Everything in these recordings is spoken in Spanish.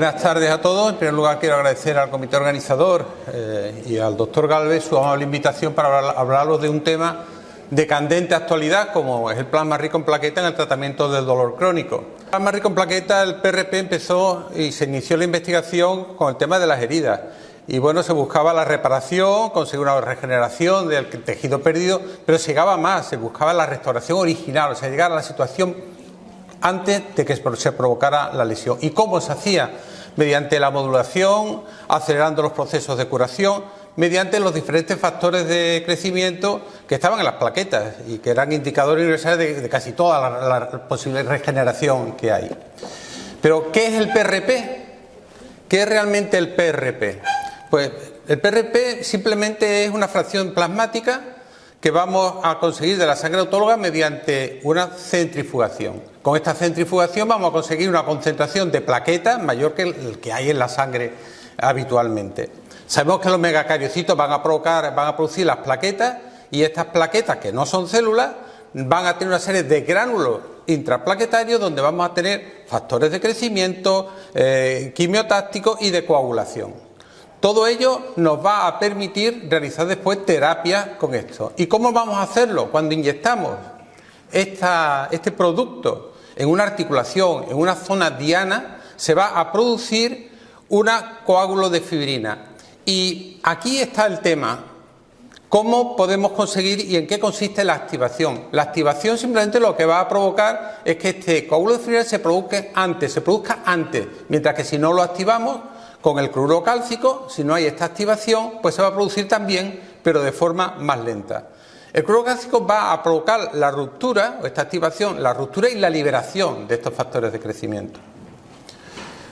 Buenas tardes a todos. En primer lugar quiero agradecer al comité organizador y al doctor Galvez su amable invitación para hablaros de un tema de candente actualidad como es el plasma rico en plaqueta en el tratamiento del dolor crónico. El plasma rico en plaqueta, el PRP, empezó y se inició la investigación con el tema de las heridas. Y bueno, se buscaba la reparación, conseguir una regeneración del tejido perdido, pero se llegaba más, se buscaba la restauración original, o sea, llegar a la situación antes de que se provocara la lesión. ¿Y cómo se hacía? Mediante la modulación, acelerando los procesos de curación, mediante los diferentes factores de crecimiento que estaban en las plaquetas y que eran indicadores universales de casi toda la posible regeneración que hay. Pero, ¿qué es el PRP? ¿Qué es realmente el PRP? Pues el PRP simplemente es una fracción plasmática que vamos a conseguir de la sangre autóloga mediante una centrifugación. Con esta centrifugación vamos a conseguir una concentración de plaquetas mayor que el que hay en la sangre habitualmente. Sabemos que los megacariocitos van a producir las plaquetas, y estas plaquetas, que no son células, van a tener una serie de gránulos intraplaquetarios donde vamos a tener factores de crecimiento, quimiotácticos y de coagulación. Todo ello nos va a permitir realizar después terapias con esto. ¿Y cómo vamos a hacerlo? Cuando inyectamos este producto en una articulación, en una zona diana, se va a producir un coágulo de fibrina. Y aquí está el tema. ¿Cómo podemos conseguir y en qué consiste la activación? La activación simplemente lo que va a provocar es que este coágulo de fibrina se produzca antes, mientras que si no lo activamos con el cloruro cálcico, si no hay esta activación, pues se va a producir también, pero de forma más lenta. El cloruro cálcico va a provocar la ruptura, o esta activación, la ruptura y la liberación de estos factores de crecimiento.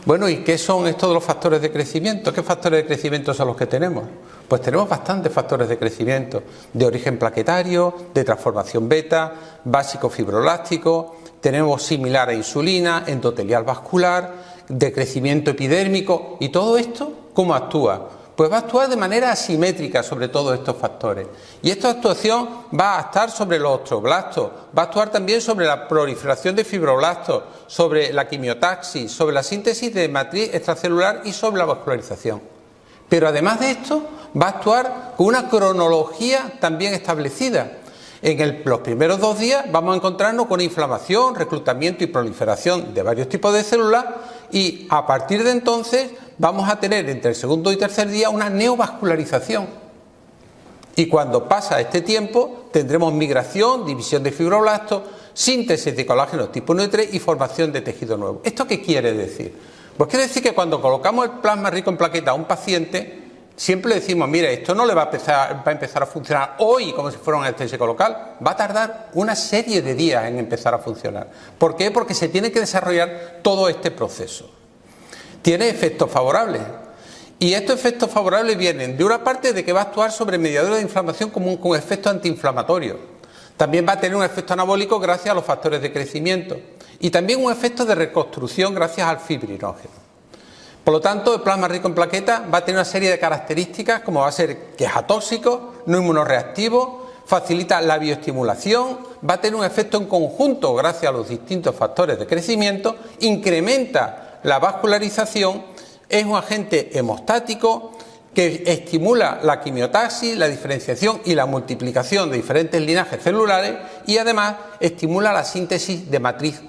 Bueno, ¿y qué son estos de los factores de crecimiento? ¿Qué factores de crecimiento son los que tenemos? Pues tenemos bastantes factores de crecimiento, de origen plaquetario, de transformación beta, básico fibroelástico, tenemos similar a insulina, endotelial vascular, de crecimiento epidérmico. ¿Y todo esto cómo actúa? Pues va a actuar de manera asimétrica sobre todos estos factores. Y esta actuación va a estar sobre los osteoblastos, va a actuar también sobre la proliferación de fibroblastos, sobre la quimiotaxis, sobre la síntesis de matriz extracelular y sobre la vascularización. Pero además de esto, va a actuar con una cronología también establecida. En los primeros 2 días vamos a encontrarnos con inflamación, reclutamiento y proliferación de varios tipos de células, y a partir de entonces vamos a tener entre el segundo y tercer día una neovascularización. Y cuando pasa este tiempo tendremos migración, división de fibroblastos, síntesis de colágeno tipo 1 y 3 y formación de tejido nuevo. ¿Esto qué quiere decir? Pues quiere decir que cuando colocamos el plasma rico en plaqueta a un paciente, siempre le decimos, mire, esto no le va a empezar a funcionar hoy como si fuera un anestésico local, va a tardar una serie de días en empezar a funcionar. ¿Por qué? Porque se tiene que desarrollar todo este proceso. Tiene efectos favorables, y estos efectos favorables vienen de una parte de que va a actuar sobre mediadores de inflamación con efectos antiinflamatorios. También va a tener un efecto anabólico gracias a los factores de crecimiento, y también un efecto de reconstrucción gracias al fibrinógeno. Por lo tanto, el plasma rico en plaqueta va a tener una serie de características, como va a ser que es atóxico, no inmunorreactivo, facilita la bioestimulación, va a tener un efecto en conjunto gracias a los distintos factores de crecimiento, incrementa la vascularización, es un agente hemostático que estimula la quimiotaxis, la diferenciación y la multiplicación de diferentes linajes celulares, y además estimula la síntesis de matriz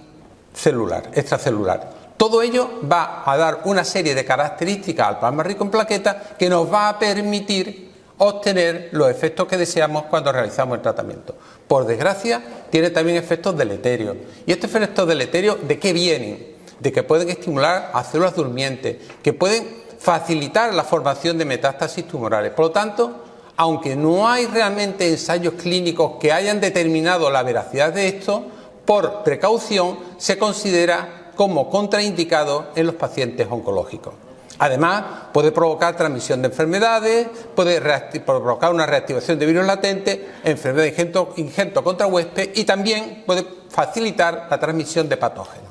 celular, extracelular. Todo ello va a dar una serie de características al plasma rico en plaqueta que nos va a permitir obtener los efectos que deseamos cuando realizamos el tratamiento. Por desgracia, tiene también efectos deleterios. ¿Y estos efectos deleterios de qué vienen? De que pueden estimular a células durmientes, que pueden facilitar la formación de metástasis tumorales. Por lo tanto, aunque no hay realmente ensayos clínicos que hayan determinado la veracidad de esto, por precaución se considera como contraindicado en los pacientes oncológicos. Además, puede provocar transmisión de enfermedades, puede provocar una reactivación de virus latentes, enfermedad ingento contra huésped, y también puede facilitar la transmisión de patógenos.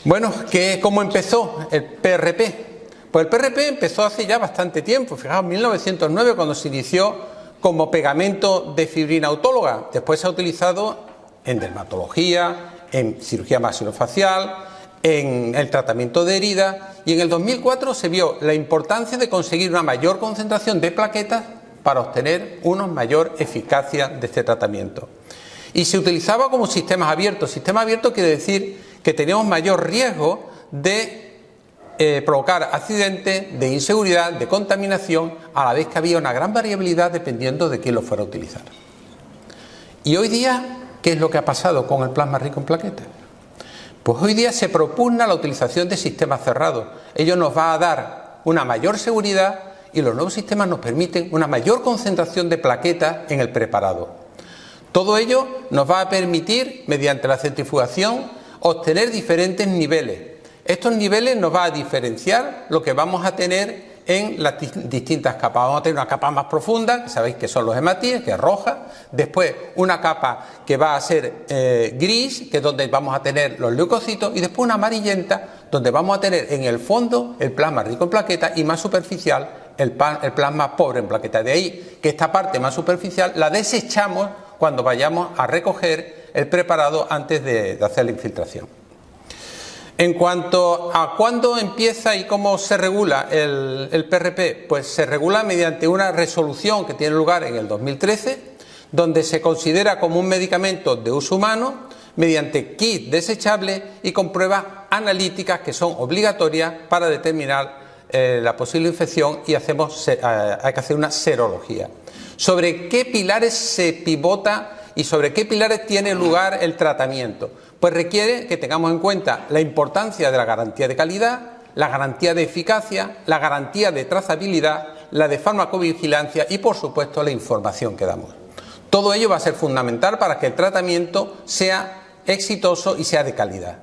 Bueno, ¿cómo empezó el PRP? Pues el PRP empezó hace ya bastante tiempo, fijaos, en 1909, cuando se inició como pegamento de fibrina autóloga. Después se ha utilizado en dermatología, en cirugía maxilofacial, en el tratamiento de heridas, y en el 2004 se vio la importancia de conseguir una mayor concentración de plaquetas para obtener una mayor eficacia de este tratamiento. Y se utilizaba como sistemas abiertos. Sistema abierto quiere decir que teníamos mayor riesgo de provocar accidentes, de inseguridad, de contaminación, a la vez que había una gran variabilidad dependiendo de quién lo fuera a utilizar. Y hoy día, ¿qué es lo que ha pasado con el plasma rico en plaquetas? Pues hoy día se propugna la utilización de sistemas cerrados. Ello nos va a dar una mayor seguridad y los nuevos sistemas nos permiten una mayor concentración de plaquetas en el preparado. Todo ello nos va a permitir, mediante la centrifugación, obtener diferentes niveles. Estos niveles nos van a diferenciar lo que vamos a tener en las distintas capas. Vamos a tener una capa más profunda, que sabéis que son los hematíes, que es roja. Después una capa que va a ser gris, que es donde vamos a tener los leucocitos. Y después una amarillenta, donde vamos a tener en el fondo el plasma rico en plaquetas y más superficial el plasma pobre en plaquetas. De ahí que esta parte más superficial la desechamos cuando vayamos a recoger el preparado antes de hacer la infiltración. En cuanto a cuándo empieza y cómo se regula el PRP, pues se regula mediante una resolución que tiene lugar en el 2013, donde se considera como un medicamento de uso humano mediante kit desechable y con pruebas analíticas que son obligatorias para determinar la posible infección, y hay que hacer una serología. ¿Sobre qué pilares se pivota y sobre qué pilares tiene lugar el tratamiento? Pues requiere que tengamos en cuenta la importancia de la garantía de calidad, la garantía de eficacia, la garantía de trazabilidad, la de farmacovigilancia y, por supuesto, la información que damos. Todo ello va a ser fundamental para que el tratamiento sea exitoso y sea de calidad.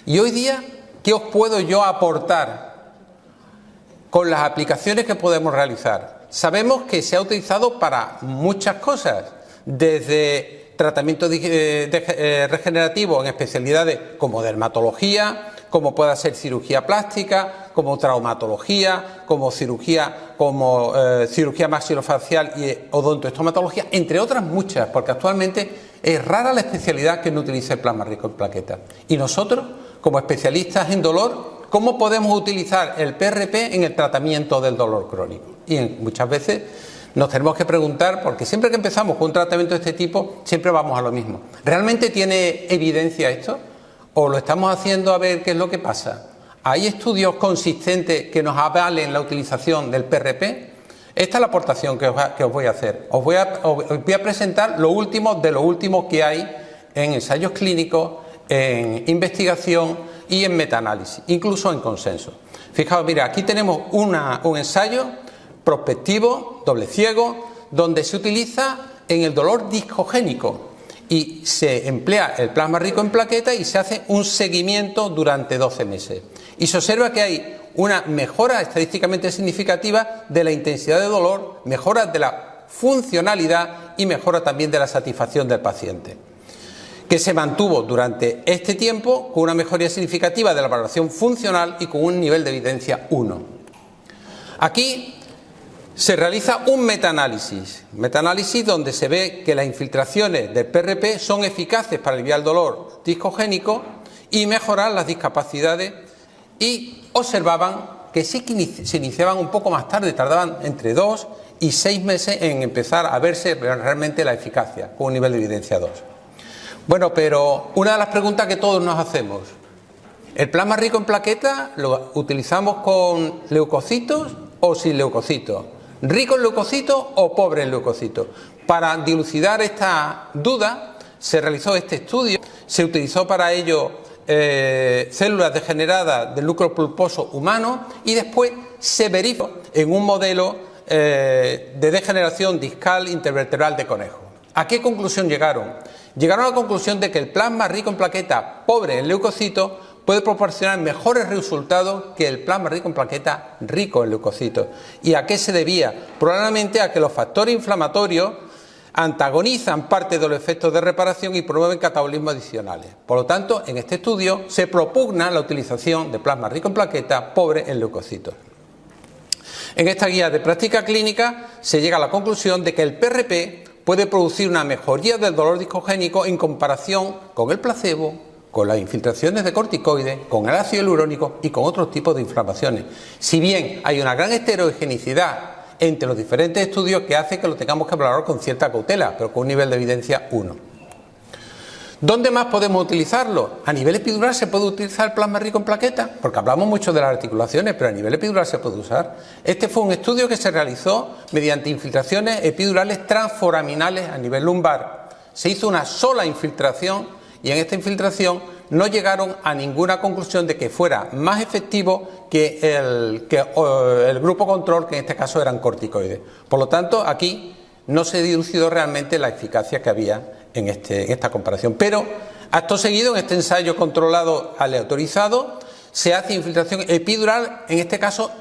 Y hoy día, ¿qué os puedo yo aportar con las aplicaciones que podemos realizar? Sabemos que se ha utilizado para muchas cosas, desde tratamiento regenerativo en especialidades como dermatología, como pueda ser cirugía plástica, como traumatología, como cirugía maxilofacial y odontoestomatología, entre otras muchas, porque actualmente es rara la especialidad que no utilice el plasma rico en plaquetas. Y nosotros, como especialistas en dolor, ¿cómo podemos utilizar el PRP en el tratamiento del dolor crónico? Y muchas veces nos tenemos que preguntar, porque siempre que empezamos con un tratamiento de este tipo, siempre vamos a lo mismo. ¿Realmente tiene evidencia esto? ¿O lo estamos haciendo a ver qué es lo que pasa? ¿Hay estudios consistentes que nos avalen la utilización del PRP? Esta es la aportación que os voy a hacer. Os voy a presentar lo último de lo último que hay en ensayos clínicos, en investigación y en metaanálisis, incluso en consenso. Fijaos, mira, aquí tenemos un ensayo prospectivo, doble ciego, donde se utiliza en el dolor discogénico y se emplea el plasma rico en plaquetas y se hace un seguimiento durante 12 meses. Y se observa que hay una mejora estadísticamente significativa de la intensidad de dolor, mejora de la funcionalidad y mejora también de la satisfacción del paciente, que se mantuvo durante este tiempo con una mejoría significativa de la valoración funcional y con un nivel de evidencia 1. Aquí se realiza un metaanálisis donde se ve que las infiltraciones del PRP son eficaces para aliviar el dolor discogénico y mejorar las discapacidades, y observaban que sí que se iniciaban un poco más tarde, tardaban entre 2 y 6 meses en empezar a verse realmente la eficacia, con un nivel de evidencia 2. Bueno, pero una de las preguntas que todos nos hacemos, ¿el plasma rico en plaquetas lo utilizamos con leucocitos o sin leucocitos? ¿Rico en leucocitos o pobre en leucocitos? Para dilucidar esta duda se realizó este estudio, se utilizó para ello células degeneradas del núcleo pulposo humano y después se verificó en un modelo de degeneración discal intervertebral de conejo. ¿A qué conclusión llegaron? Llegaron a la conclusión de que el plasma rico en plaquetas pobre en leucocitos puede proporcionar mejores resultados que el plasma rico en plaquetas rico en leucocitos. ¿Y a qué se debía? Probablemente a que los factores inflamatorios antagonizan parte de los efectos de reparación y promueven catabolismos adicionales. Por lo tanto, en este estudio se propugna la utilización de plasma rico en plaquetas pobre en leucocitos. En esta guía de práctica clínica se llega a la conclusión de que el PRP puede producir una mejoría del dolor discogénico en comparación con el placebo, con las infiltraciones de corticoides, con el ácido hialurónico y con otros tipos de inflamaciones. Si bien hay una gran heterogeneidad entre los diferentes estudios que hace que lo tengamos que valorar con cierta cautela, pero con un nivel de evidencia 1. ¿Dónde más podemos utilizarlo? A nivel epidural se puede utilizar el plasma rico en plaquetas, porque hablamos mucho de las articulaciones, pero a nivel epidural se puede usar. Este fue un estudio que se realizó mediante infiltraciones epidurales transforaminales a nivel lumbar. Se hizo una sola infiltración y en esta infiltración no llegaron a ninguna conclusión de que fuera más efectivo que el grupo control, que en este caso eran corticoides. Por lo tanto, aquí no se dilucidó realmente la eficacia que había en esta comparación. Pero, acto seguido, en este ensayo controlado aleatorizado, se hace infiltración epidural, en este caso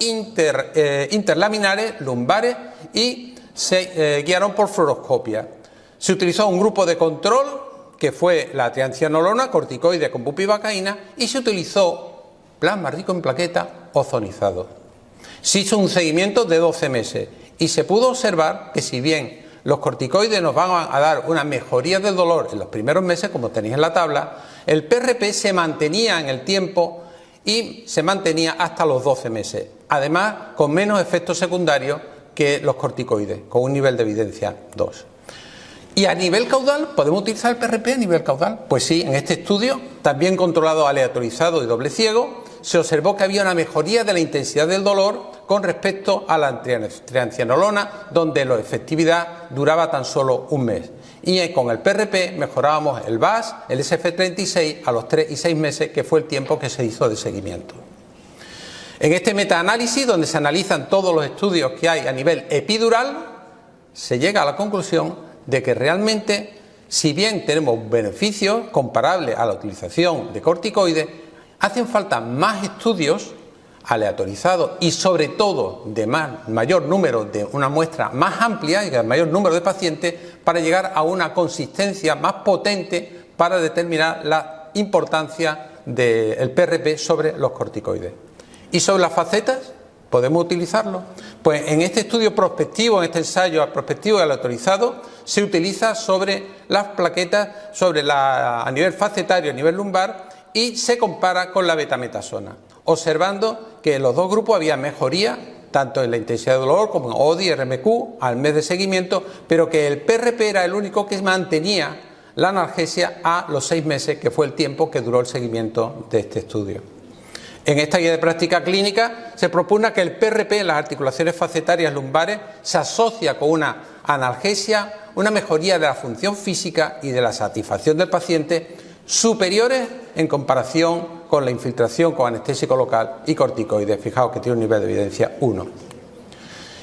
interlaminares, lumbares, y se guiaron por fluoroscopia. Se utilizó un grupo de control, que fue la triancianolona, corticoide con bupivacaína, y se utilizó plasma rico en plaquetas ozonizado. Se hizo un seguimiento de 12 meses y se pudo observar que, si bien los corticoides nos van a dar una mejoría del dolor en los primeros meses, como tenéis en la tabla, el PRP se mantenía en el tiempo y se mantenía hasta los 12 meses. Además, con menos efectos secundarios que los corticoides, con un nivel de evidencia 2. ¿Y a nivel caudal? ¿Podemos utilizar el PRP a nivel caudal? Pues sí, en este estudio, también controlado aleatorizado y doble ciego, se observó que había una mejoría de la intensidad del dolor con respecto a la triancianolona, donde la efectividad duraba tan solo un mes. Y con el PRP mejorábamos el VAS, el SF36 a los 3 y 6 meses, que fue el tiempo que se hizo de seguimiento. En este metaanálisis, donde se analizan todos los estudios que hay a nivel epidural, se llega a la conclusión de que realmente, si bien tenemos beneficios comparables a la utilización de corticoides, hacen falta más estudios aleatorizados y sobre todo de mayor número, de una muestra más amplia y de mayor número de pacientes, para llegar a una consistencia más potente para determinar la importancia del PRP sobre los corticoides. ¿Y sobre las facetas? ¿Podemos utilizarlo? Pues en este estudio prospectivo, en este ensayo prospectivo y aleatorizado, se utiliza sobre las plaquetas, a nivel facetario, a nivel lumbar, y se compara con la betametasona, observando que en los dos grupos había mejoría, tanto en la intensidad de dolor como en ODI y RMQ al mes de seguimiento, pero que el PRP era el único que mantenía la analgesia a los 6 meses, que fue el tiempo que duró el seguimiento de este estudio. En esta guía de práctica clínica se propugna que el PRP en las articulaciones facetarias lumbares se asocia con una analgesia, una mejoría de la función física y de la satisfacción del paciente superiores en comparación con la infiltración con anestésico local y corticoides. Fijaos que tiene un nivel de evidencia 1.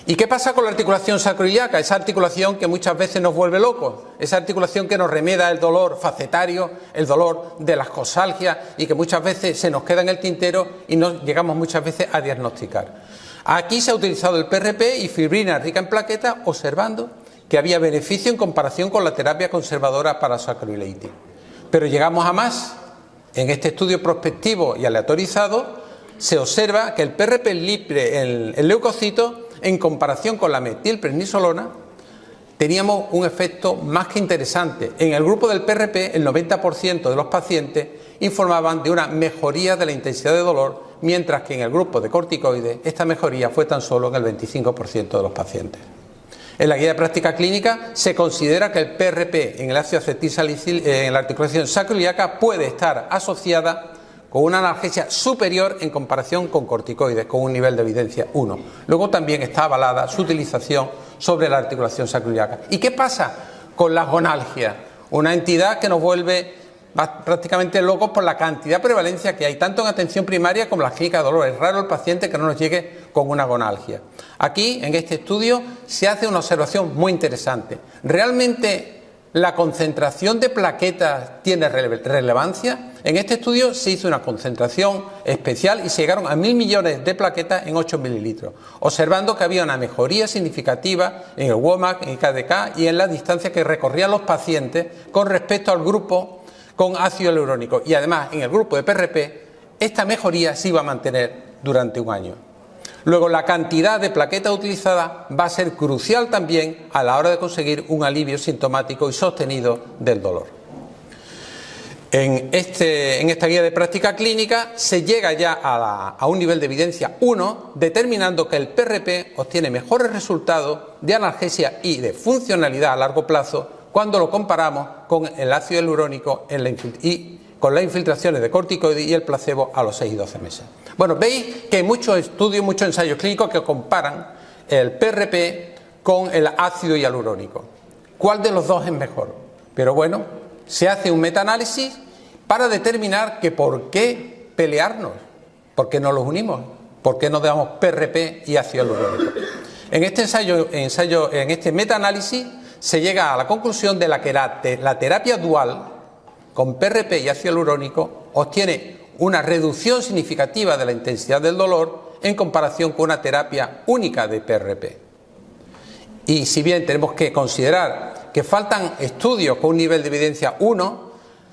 ¿Y qué pasa con la articulación sacroiliaca? Esa articulación que muchas veces nos vuelve locos, esa articulación que nos remeda el dolor facetario, el dolor de las cosalgias y que muchas veces se nos queda en el tintero y no llegamos muchas veces a diagnosticar. Aquí se ha utilizado el PRP y fibrina rica en plaquetas, observando que había beneficio en comparación con la terapia conservadora para sacroileitis. Pero llegamos a más. En este estudio prospectivo y aleatorizado se observa que el PRP libre en el leucocito, en comparación con la metilprednisolona, teníamos un efecto más que interesante. En el grupo del PRP, el 90% de los pacientes informaban de una mejoría de la intensidad de dolor, mientras que en el grupo de corticoides esta mejoría fue tan solo en el 25% de los pacientes. En la guía de práctica clínica se considera que el PRP en el ácido acetilsalicílico en la articulación sacroiliaca puede estar asociada con una analgesia superior en comparación con corticoides, con un nivel de evidencia 1. Luego también está avalada su utilización sobre la articulación sacroiliaca. ¿Y qué pasa con las gonalgias? Una entidad que nos vuelve prácticamente locos por la cantidad de prevalencia que hay, tanto en atención primaria como en las clínicas de dolor. Es raro el paciente que no nos llegue con una gonalgia. Aquí, en este estudio, se hace una observación muy interesante. ¿Realmente la concentración de plaquetas tiene relevancia? En este estudio se hizo una concentración especial y se llegaron a 1.000 millones de plaquetas en 8 mililitros, observando que había una mejoría significativa en el WOMAC, en el KDK y en la distancia que recorrían los pacientes con respecto al grupo con ácido hialurónico. Y además, en el grupo de PRP, esta mejoría se iba a mantener durante un año. Luego, la cantidad de plaquetas utilizadas va a ser crucial también a la hora de conseguir un alivio sintomático y sostenido del dolor. En esta guía de práctica clínica se llega ya a un nivel de evidencia 1, determinando que el PRP obtiene mejores resultados de analgesia y de funcionalidad a largo plazo cuando lo comparamos con el ácido hialurónico y con las infiltraciones de corticoides y el placebo a los 6 y 12 meses. Bueno, veis que hay muchos estudios, muchos ensayos clínicos que comparan el PRP con el ácido hialurónico. ¿Cuál de los dos es mejor? Pero bueno, se hace un metaanálisis para determinar que por qué pelearnos, por qué no los unimos, por qué no damos PRP y ácido hialurónico. En este metaanálisis se llega a la conclusión de que la terapia dual con PRP y ácido hialurónico obtiene una reducción significativa de la intensidad del dolor en comparación con una terapia única de PRP. Y si bien tenemos que considerar que faltan estudios con un nivel de evidencia 1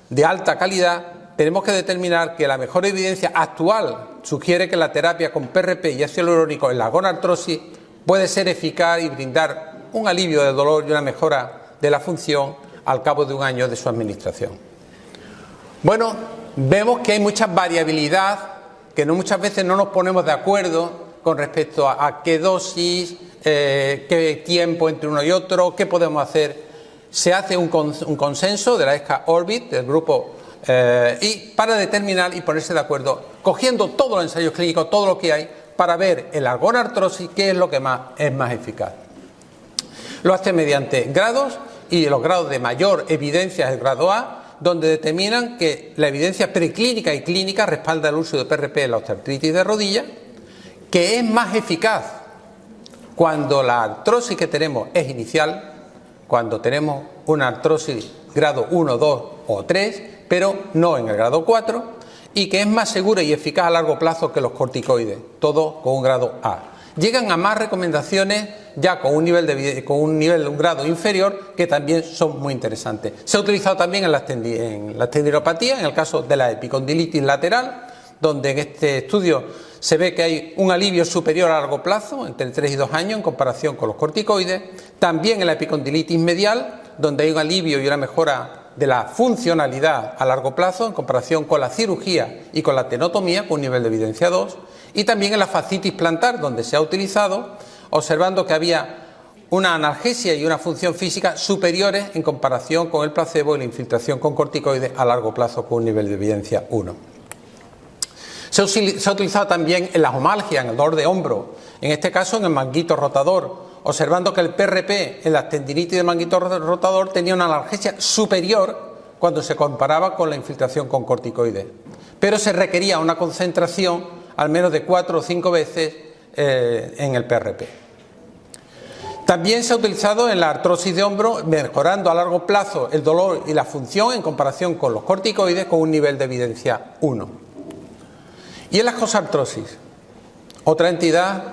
de alta calidad, tenemos que determinar que la mejor evidencia actual sugiere que la terapia con PRP y ácido hialurónico en la gonartrosis puede ser eficaz y brindar un alivio del dolor y una mejora de la función al cabo de un año de su administración. Bueno, vemos que hay mucha variabilidad, que muchas veces no nos ponemos de acuerdo con respecto a qué dosis, qué tiempo entre uno y otro, qué podemos hacer. Se hace un consenso de la ESCA-Orbit, del grupo, y para determinar y ponerse de acuerdo, cogiendo todos los ensayos clínicos, todo lo que hay, para ver en la gonartrosis qué es lo que es más eficaz. Lo hace mediante grados, y los grados de mayor evidencia es el grado A, donde determinan que la evidencia preclínica y clínica respalda el uso de PRP en la osteoartritis de rodilla, que es más eficaz cuando la artrosis que tenemos es inicial, cuando tenemos una artrosis grado 1, 2 o 3, pero no en el grado 4, y que es más segura y eficaz a largo plazo que los corticoides, todo con un grado A. Llegan a más recomendaciones ya con un grado inferior, que también son muy interesantes. Se ha utilizado también en la tendinopatía, en el caso de la epicondilitis lateral, donde en este estudio se ve que hay un alivio superior a largo plazo, entre 3 y 2 años, en comparación con los corticoides. También en la epicondilitis medial, donde hay un alivio y una mejora de la funcionalidad a largo plazo, en comparación con la cirugía y con la tenotomía, con un nivel de evidencia 2. Y también en la fascitis plantar, donde se ha utilizado, observando que había una analgesia y una función física superiores en comparación con el placebo y la infiltración con corticoides a largo plazo con un nivel de evidencia 1. Se ha utilizado también en la omalgia, en el dolor de hombro, en este caso en el manguito rotador, observando que el PRP en la tendinitis del manguito rotador tenía una analgesia superior cuando se comparaba con la infiltración con corticoides, pero se requería una concentración al menos de 4 o 5 veces en el PRP. También se ha utilizado en la artrosis de hombro, mejorando a largo plazo el dolor y la función en comparación con los corticoides, con un nivel de evidencia 1. Y en la cosartrosis, otra entidad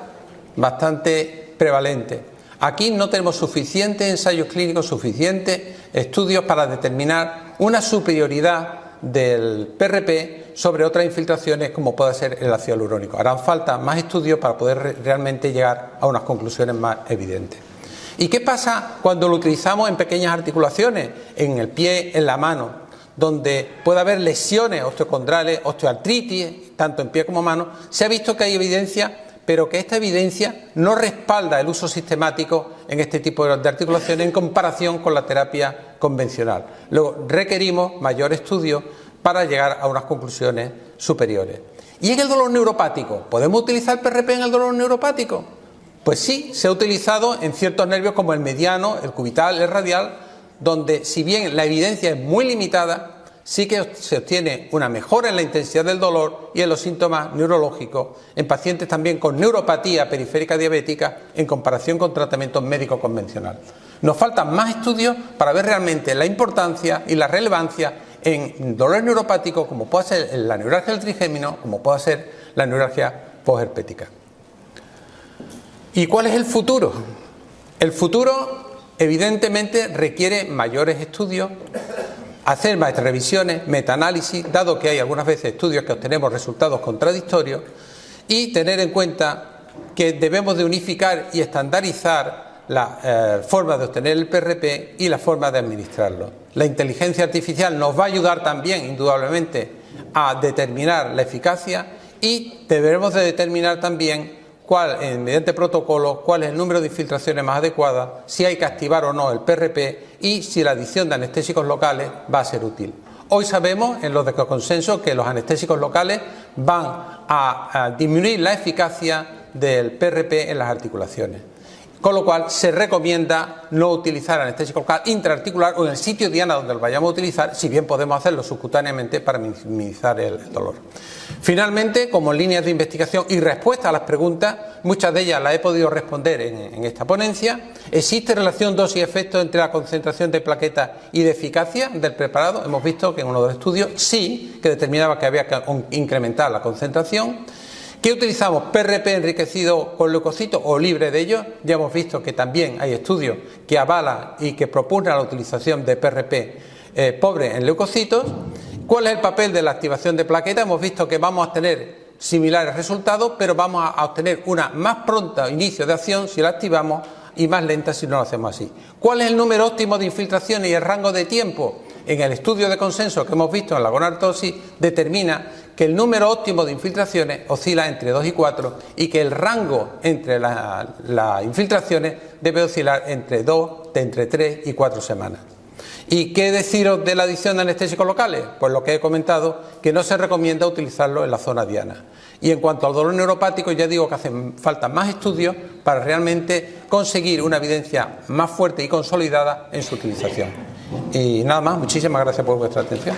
bastante prevalente. Aquí no tenemos suficientes ensayos clínicos, suficientes estudios para determinar una superioridad del PRP sobre otras infiltraciones como puede ser el ácido hialurónico. Harán falta más estudios para poder realmente llegar a unas conclusiones más evidentes. ¿Y qué pasa cuando lo utilizamos en pequeñas articulaciones, en el pie, en la mano, donde puede haber lesiones osteocondrales, osteoartritis, tanto en pie como mano? Se ha visto que hay evidencia, pero que esta evidencia no respalda el uso sistemático en este tipo de articulaciones en comparación con la terapia convencional. Luego requerimos mayor estudio para llegar a unas conclusiones superiores. ¿Y en el dolor neuropático? ¿Podemos utilizar PRP en el dolor neuropático? Pues sí, se ha utilizado en ciertos nervios como el mediano, el cubital, el radial, donde si bien la evidencia es muy limitada, sí que se obtiene una mejora en la intensidad del dolor y en los síntomas neurológicos en pacientes también con neuropatía periférica diabética en comparación con tratamientos médicos convencionales. Nos faltan más estudios para ver realmente la importancia y la relevancia en dolores neuropáticos, como puede ser la neuralgia del trigémino, como puede ser la neuralgia posherpética. ¿Y cuál es el futuro? El futuro evidentemente requiere mayores estudios, hacer más revisiones, metaanálisis, dado que hay algunas veces estudios que obtenemos resultados contradictorios, y tener en cuenta que debemos de unificar y estandarizar la forma de obtener el PRP y la forma de administrarlo. La inteligencia artificial nos va a ayudar también, indudablemente, a determinar la eficacia y deberemos de determinar también mediante protocolo, cuál es el número de infiltraciones más adecuada, si hay que activar o no el PRP y si la adición de anestésicos locales va a ser útil. Hoy sabemos, en los de consenso, que los anestésicos locales van a disminuir la eficacia del PRP en las articulaciones. Con lo cual se recomienda no utilizar anestésico local intraarticular o en el sitio diana donde lo vayamos a utilizar, si bien podemos hacerlo subcutáneamente para minimizar el dolor. Finalmente, como líneas de investigación y respuesta a las preguntas, muchas de ellas las he podido responder en esta ponencia. ¿Existe relación dosis-efecto entre la concentración de plaquetas y de eficacia del preparado? Hemos visto que en uno de los estudios sí, que determinaba que había que incrementar la concentración. ¿Qué utilizamos? ¿PRP enriquecido con leucocitos o libre de ellos? Ya hemos visto que también hay estudios que avalan y que propugnan la utilización de PRP pobre en leucocitos. ¿Cuál es el papel de la activación de plaquetas? Hemos visto que vamos a tener similares resultados, pero vamos a obtener una más pronta inicio de acción si la activamos y más lenta si no lo hacemos así. ¿Cuál es el número óptimo de infiltraciones y el rango de tiempo? En el estudio de consenso que hemos visto en la gonartrosis determina que el número óptimo de infiltraciones oscila entre 2 y 4 y que el rango entre las infiltraciones debe oscilar entre 3 y 4 semanas. ¿Y qué deciros de la adición de anestésicos locales? Pues lo que he comentado, que no se recomienda utilizarlo en la zona diana. Y en cuanto al dolor neuropático, ya digo que hacen falta más estudios para realmente conseguir una evidencia más fuerte y consolidada en su utilización. Y nada más, muchísimas gracias por vuestra atención.